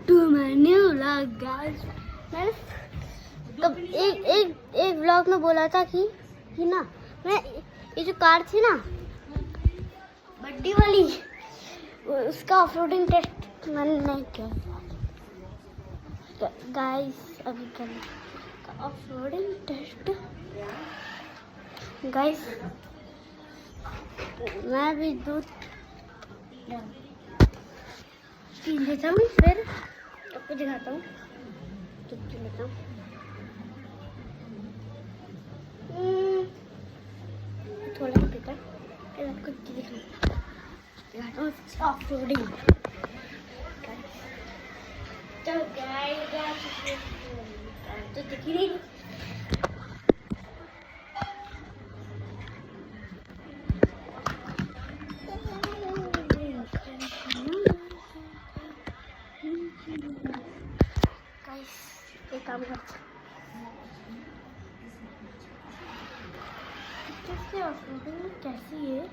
to my new vlog guys। तब एक vlog में बोला था कि ना मैं ये जो कार थी ना बड्डी वाली उसका ऑफरोडिंग टेस्ट मैंने नहीं किया गाइस। अभी कर ऑफरोडिंग टेस्ट गाइस। मैं भी दूध पी लेता हूँ फिर आपको दिखाता हूँ। दूध पी लेता हूँ। थोड़ा पीता फिर आपको दिखाता हूँ ऑफरोडिंग। तो गाइस तो दिख नहीं एक काम करते कैसी है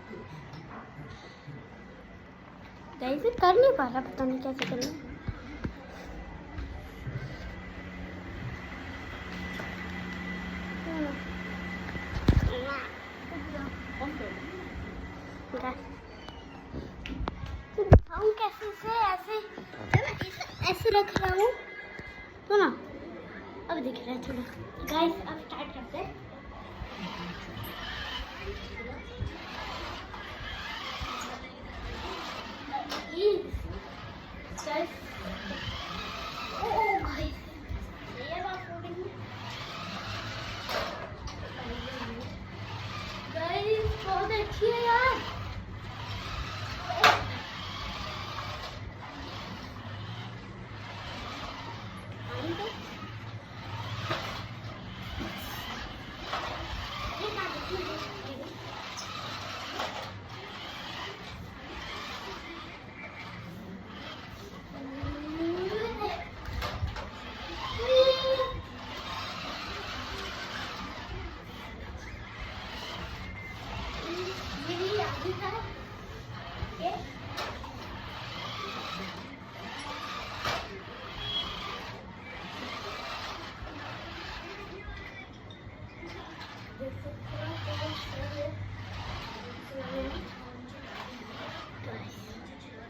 गाइस। कर नहीं पा रहा, पता नहीं कैसे करना। कैसे से ऐसे रख रहा हूँ तो ना अब दिख रहा है थोड़ा। गाइस अब स्टार्ट करते हैं। गाइस बहुत अच्छी है यार।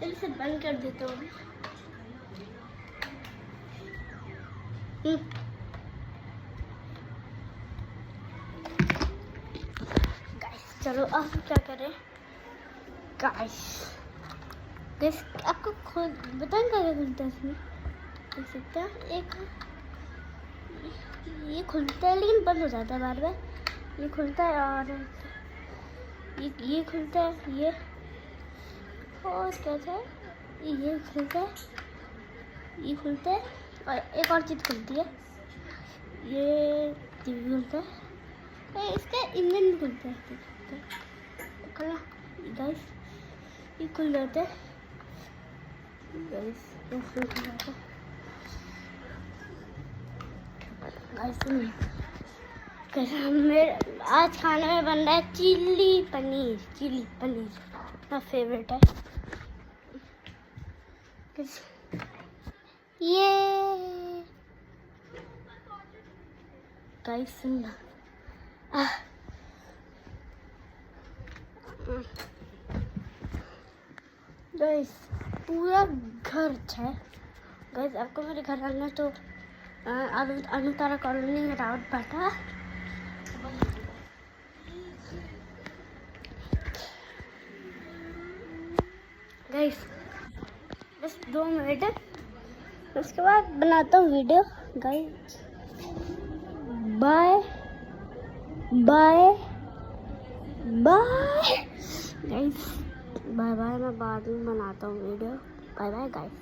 इसे बंद कर देता हूँ। गाइस चलो अब क्या करें। गाइस आपको खुद बताएं क्या खुलता है इसमें। देख सकते हैं एक ये खुलता है लेकिन बंद हो जाता है बार बार। ये खुलता है और ये खुलता है ये और क्या था ये खुलता है और एक और चीज़ खुलती है ये टीवी खुलता है। इसका इंजन भी खुलता है। खुला गाइस ये खुल जाता है। गाइस ये खुल जाता है। गाइस मेरे आज खाने में बन रहा है चिली पनीर मेरा फेवरेट है। ये गाइस सुनना गाइस पूरा घर अच्छा है। गाइस आपको मेरे घर आना तो अनुतारा कॉलोनी में रावत बाटा। गाइस बस 2 मिनट है उसके बाद बनाता हूँ video. Guys bye guys bye. मैं बाद में बनाता हूँ वीडियो। Bye guys.